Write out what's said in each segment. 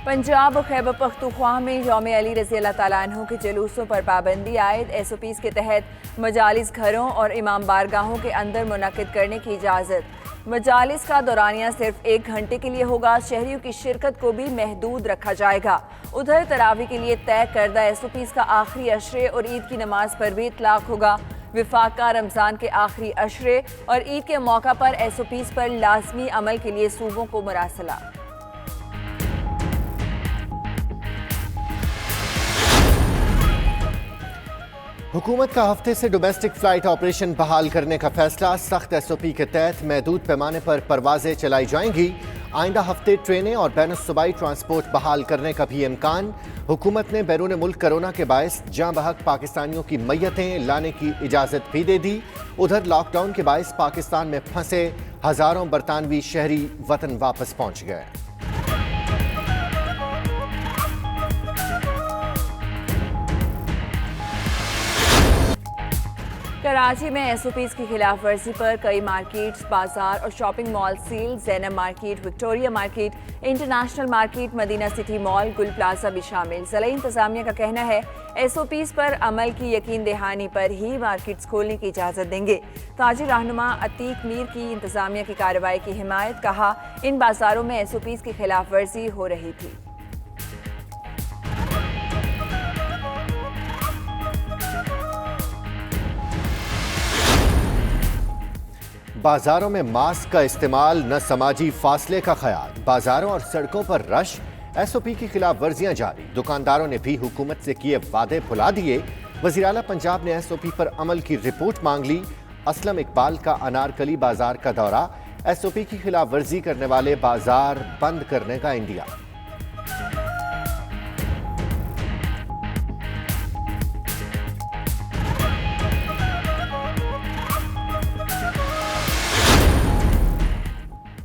पंजाब और खैबर पख्तूनख्वा में यौम अली रज़ी अल्लाह तआला अन्हु के जुलूसों पर पाबंदी आयद SOPs के तहत मजालिस घरों और इमाम बारगाहों के अंदर मुनक़िद करने की इजाज़त। मजालिस का दौरानिया सिर्फ 1 घंटे के लिए होगा। शहरियों की शिरकत को भी महदूद रखा जाएगा। उधर तरावी के लिए तय करदा SOPs का आखिरी अशरे और ईद की नमाज पर भी इतलाक होगा। विफाक का रमज़ान के आखिरी अशरे और ईद के मौका पर SOPs पर लाजमी अमल के लिए सूबों को मुरासला। हुकूमत का हफ्ते से डोमेस्टिक फ्लाइट ऑपरेशन बहाल करने का फैसला। सख्त SOP के तहत महदूद पैमाने पर परवाजें चलाई जाएंगी। आइंदा हफ्ते ट्रेनें और बैन सूबाई ट्रांसपोर्ट बहाल करने का भी इम्कान। हुकूमत ने बैरून मुल्क कोरोना के बायस जाँ बहक पाकिस्तानियों की मैयतें लाने की इजाज़त भी दे दी। उधर लॉकडाउन के बायस पाकिस्तान में फंसे हज़ारों बरतानवी शहरी वतन वापस पहुँच गए। कराची में SOPs की खिलाफ वर्जी पर कई मार्केट्स, बाजार और shopping mall seal. Zainab market, Victoria market, international market, Madina city mall, Gul plaza भी शामिल। ज़िला इंतजामिया का कहना है SOPs पर अमल की यकीन दहानी पर ही मार्केट्स खोलने की इजाज़त देंगे। ताजिर रहनुमा अतीक मीर की इंतजामिया की कार्रवाई की हिमायत। कहा, इन बाजारों में SOPs की खिलाफ वर्जी हो रही थी। बाजारों में मास्क का इस्तेमाल, न समाजी फासले का ख्याल। बाजारों और सड़कों पर रश। SOP की खिलाफ वर्जियां जारी। दुकानदारों ने भी हुकूमत से किए वादे भुला दिए। वज़ीर आला पंजाब ने SOP पर अमल की रिपोर्ट मांग ली। असलम इकबाल का अनारकली बाजार का दौरा। SOP की खिलाफ वर्जी करने वाले बाजार बंद करने का इंडिया।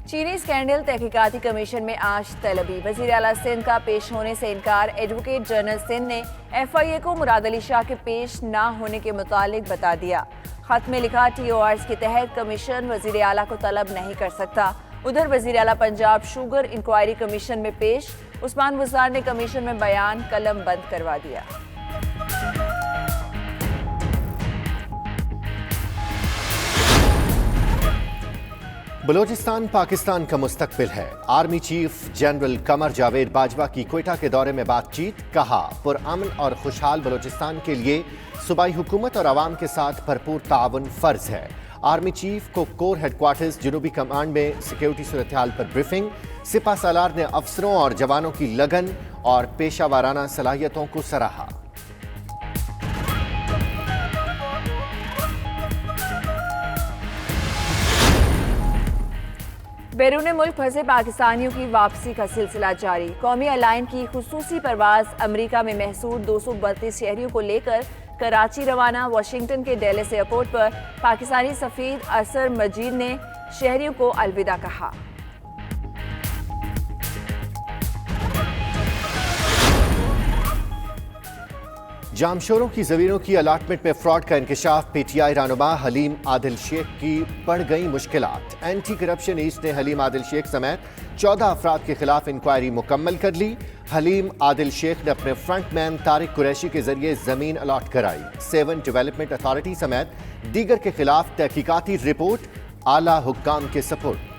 चीनी स्कैंडल तहकीकाती कमीशन में आज तलबी। वज़ीर आला सिंध का पेश होने से इनकार। एडवोकेट जनरल सिंध ने FIA को मुराद अली शाह के पेश न होने के मुतालिक बता दिया। खत में लिखा, TORs के तहत कमीशन वज़ीर आला को तलब नहीं कर सकता। उधर वज़ीर आला पंजाब शुगर इंक्वायरी कमीशन में पेश। उस्मान बुज़दार ने कमीशन में बयान कलम बंद करवा दिया। बलोचिस्तान पाकिस्तान का मुस्तकबिल है। Army chief general Qamar Javed Bajwa की क्वेटा के दौरे में बातचीत। कहा, पुरअमन और खुशहाल बलोचिस्तान के लिए सूबाई हुकूमत और आवाम के साथ भरपूर ताउन फर्ज है। आर्मी चीफ को कोर हेडक्वार्टर्स जनूबी कमांड में सिक्योरिटी सूरत हाल पर ब्रीफिंग। सिपा सालार ने अफसरों और जवानों की लगन और पेशा वाराना सलाहियतों को सराहा। बैरून मुल्क फंसे पाकिस्तानियों की वापसी का सिलसिला जारी। कौमी एयरलाइन की खुसूसी परवाज अमेरिका में महसूर 232 शहरियों को लेकर कराची रवाना। वाशिंगटन के डैलस एयरपोर्ट पर पाकिस्तानी सफीर असर मजीद ने शहरियों को अलविदा कहा। जामशोरों की ज़मीनों की अलाटमेंट में फ्रॉड का इंकशाफ। PTI रहनुमा हलीम आदिल शेख की बढ़ गई मुश्किलात। एंटी करप्शन ईस्ट ने हलीम आदिल शेख समेत 14 अफराद के खिलाफ इंक्वायरी मुकम्मल कर ली। हलीम आदिल शेख ने अपने फ्रंटमैन तारिक कुरैशी के जरिए जमीन अलॉट कराई। 7 डेवलपमेंट अथॉरिटी समेत दीगर के खिलाफ तहकीकाती रिपोर्ट आला हुक्काम के सपुर्द।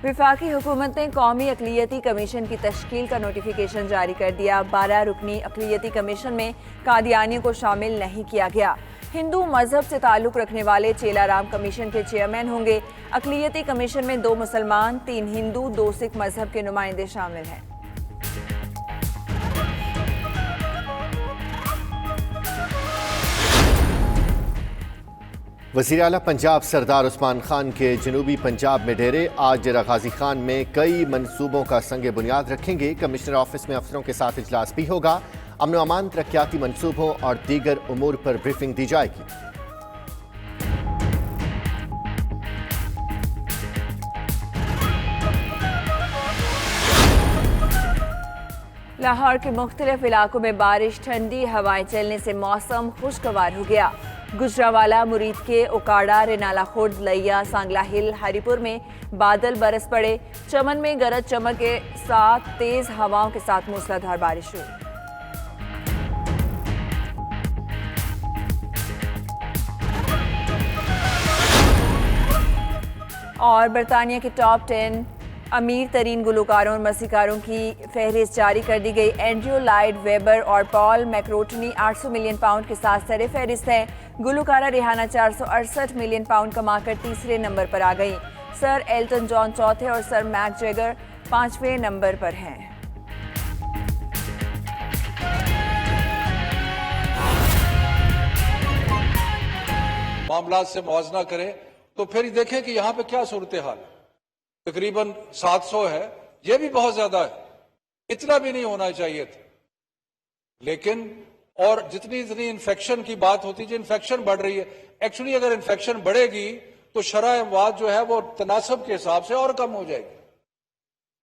विफाकी हुकूमत ने कौमी अक़लियती कमीशन की तश्कील का नोटिफिकेशन जारी कर दिया। 12 रुकनी अक़लियती कमीशन में कादियानियों को शामिल नहीं किया गया। हिंदू मजहब से ताल्लुक़ रखने वाले चेलाराम कमीशन के चेयरमैन होंगे। अक़लियती कमीशन में 2 मुसलमान, 3 हिंदू, 2 सिख मजहब के नुमाइंदे शामिल हैं। वज़ीर आला पंजाब सरदार उस्मान खान के जनूबी पंजाब में डेरे। आज डेरा गाजी खान में कई मंसूबों का संग बुनियाद रखेंगे। कमिश्नर ऑफिस में अफसरों के साथ इजलास भी होगा। अमन व अमान, तरक्याती मंसूबों और दीगर उमूर पर ब्रीफिंग दी जाएगी। लाहौर के मुख्तलिफ इलाकों में बारिश, ठंडी हवाएं चलने से मौसम खुशगवार हो गया। गुजरावाला, मुरीद के ओकाड़ा, रेनाला खुर्द, लैया, सांगला हिल, हरिपुर में बादल बरस पड़े। चमन में गरज चमक के साथ तेज हवाओं के साथ मूसलाधार बारिश हुई। और बरतानिया के टॉप 10 अमीर तरीन गुलकारों और मसीकारों की फहरिस्त जारी कर दी गई। एंड्रयू लाइड वेबर और पॉल मैक्रोटनी 800 मिलियन पाउंड के साथ सरे फहरिस्त हैं। गुलकारा रिहाना 468 मिलियन पाउंड कमाकर तीसरे नंबर पर आ गई। सर एल्टन जॉन चौथे और सर मैक जैगर 5वें नंबर पर हैं। मामला से मुआवजा करें तो फिर देखें कि यहां पे क्या सूरत हाल है। तकरीबन 700 है, यह भी बहुत ज्यादा है, इतना भी नहीं होना चाहिए था। लेकिन और जितनी इन्फेक्शन की बात होती है, इन्फेक्शन बढ़ रही है। एक्चुअली अगर इन्फेक्शन बढ़ेगी तो शरह अमवात जो है वो तनासब के हिसाब से और कम हो जाएगी।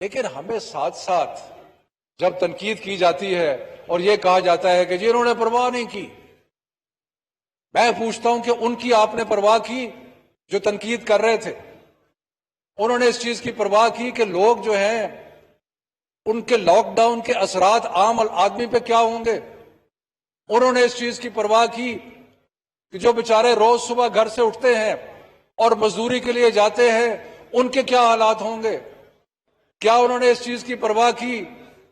लेकिन हमें साथ साथ जब तनकीद की जाती है और यह कहा जाता है कि जी इन्होंने परवाह नहीं की, मैं पूछता हूं कि उनकी आपने परवाह की जो तनकीद कर रहे थे? उन्होंने इस चीज की परवाह की कि लोग जो हैं उनके लॉकडाउन के असरात आम आदमी पे क्या होंगे? उन्होंने इस चीज की परवाह की कि जो बेचारे रोज सुबह घर से उठते हैं और मजदूरी के लिए जाते हैं, उनके क्या हालात होंगे? क्या उन्होंने इस चीज की परवाह की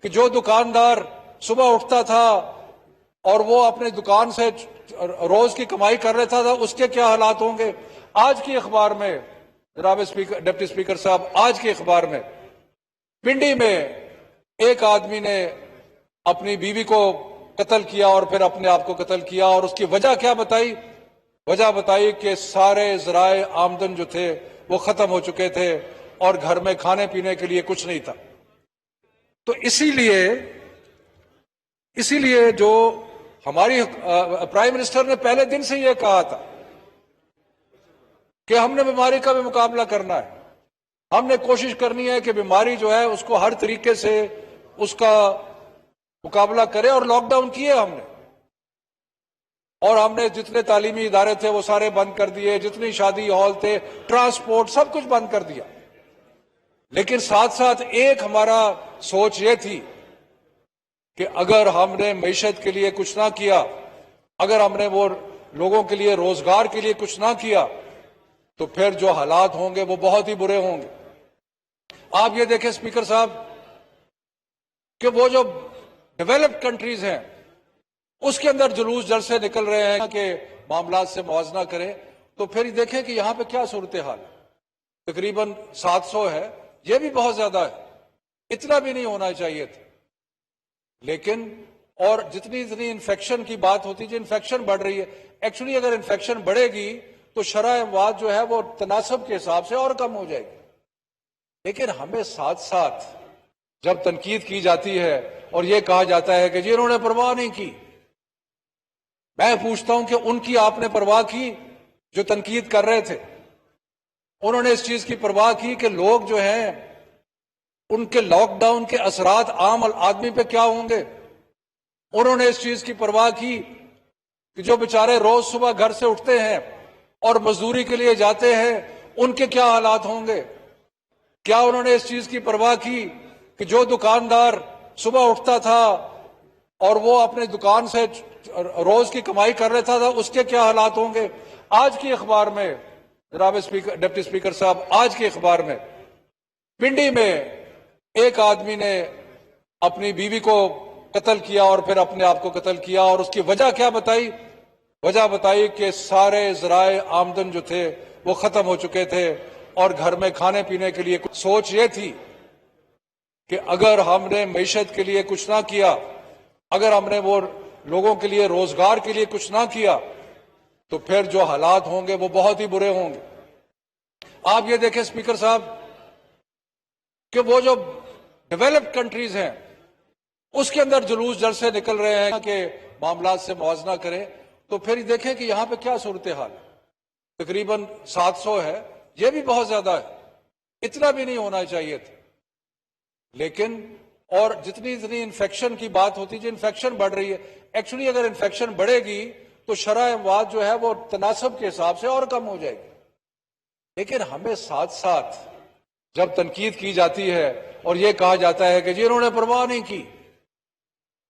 कि जो दुकानदार सुबह उठता था और वो अपने दुकान से रोज की कमाई कर रहा था, उसके क्या हालात होंगे? आज की अखबार में जनाब स्पीकर, डिप्टी स्पीकर साहब, आज के अखबार में पिंडी में एक आदमी ने अपनी बीवी को कत्ल किया और फिर अपने आप को कत्ल किया, और उसकी वजह क्या बताई? वजह बताई कि सारे जराए आमदन जो थे वो खत्म हो चुके थे और घर में खाने पीने के लिए कुछ नहीं था। तो इसीलिए जो हमारी प्राइम मिनिस्टर ने पहले दिन से यह कहा था कि हमने बीमारी का भी मुकाबला करना है, हमने कोशिश करनी है कि बीमारी जो है उसको हर तरीके से उसका मुकाबला करे, और लॉकडाउन किए हमने। और हमने जितने तालीमी इदारे थे वो सारे बंद कर दिए, जितनी शादी हॉल थे, ट्रांसपोर्ट, सब कुछ बंद कर दिया। लेकिन साथ साथ एक हमारा सोच ये थी कि अगर हमने मईशत के लिए कुछ ना किया, अगर हमने वो लोगों के लिए रोजगार के लिए कुछ ना किया, तो फिर जो हालात होंगे वो बहुत ही बुरे होंगे। आप ये देखें स्पीकर साहब कि वो जो डेवलप्ड कंट्रीज हैं उसके अंदर जुलूस जल से निकल रहे हैं कि मामला से मुआवजा करें, तो फिर देखें कि यहां पे क्या सूरत हाल है। तकरीबन 700 है, यह भी बहुत ज्यादा है, इतना भी नहीं होना चाहिए था। लेकिन और जितनी इन्फेक्शन की बात होती है, इन्फेक्शन बढ़ रही है। एक्चुअली अगर इन्फेक्शन बढ़ेगी तो शरह अमवात जो है वो तनासब के हिसाब से और कम हो जाएगी। लेकिन हमें साथ साथ जब तनकीद की जाती है और यह कहा जाता है कि जी इन्होंने परवाह नहीं की, मैं पूछता हूं कि उनकी आपने परवाह की जो तनकीद कर रहे थे? उन्होंने इस चीज की परवाह की कि लोग जो हैं उनके लॉकडाउन के असरात आम आदमी पे क्या होंगे? उन्होंने इस चीज की परवाह की कि जो बेचारे रोज सुबह घर से उठते हैं और मजदूरी के लिए जाते हैं, उनके क्या हालात होंगे? क्या उन्होंने इस चीज की परवाह की कि जो दुकानदार सुबह उठता था और वो अपने दुकान से रोज की कमाई कर रहा था, उसके क्या हालात होंगे? आज की अखबार में जनाब स्पीकर, डिप्टी स्पीकर साहब, आज की अखबार में पिंडी में एक आदमी ने अपनी बीवी को कत्ल किया और फिर अपने आप को कत्ल किया, और उसकी वजह क्या बताई? वजह बताई कि सारे जराए आमदन जो थे वो खत्म हो चुके थे और घर में खाने पीने के लिए सोच ये थी कि अगर हमने मईशत के लिए कुछ ना किया, अगर हमने वो लोगों के लिए रोजगार के लिए कुछ ना किया, तो फिर जो हालात होंगे वो बहुत ही बुरे होंगे। आप ये देखें स्पीकर साहब कि वो जो डेवलप्ड कंट्रीज हैं उसके अंदर जुलूस जल से निकल रहे हैं कि मामला से मुआवजा करें, तो फिर देखें कि यहां पे क्या सूरत हाल है। तकरीबन 700 है, यह भी बहुत ज्यादा है, इतना भी नहीं होना चाहिए था। लेकिन और जितनी इन्फेक्शन की बात होती है, इन्फेक्शन बढ़ रही है। एक्चुअली अगर इन्फेक्शन बढ़ेगी तो शराहवाद जो है वो तनासब के हिसाब से और कम हो जाएगी। लेकिन हमें साथ साथ जब तनकीद की जाती है और ये कहा जाता है कि जी इन्होंने परवाह नहीं की,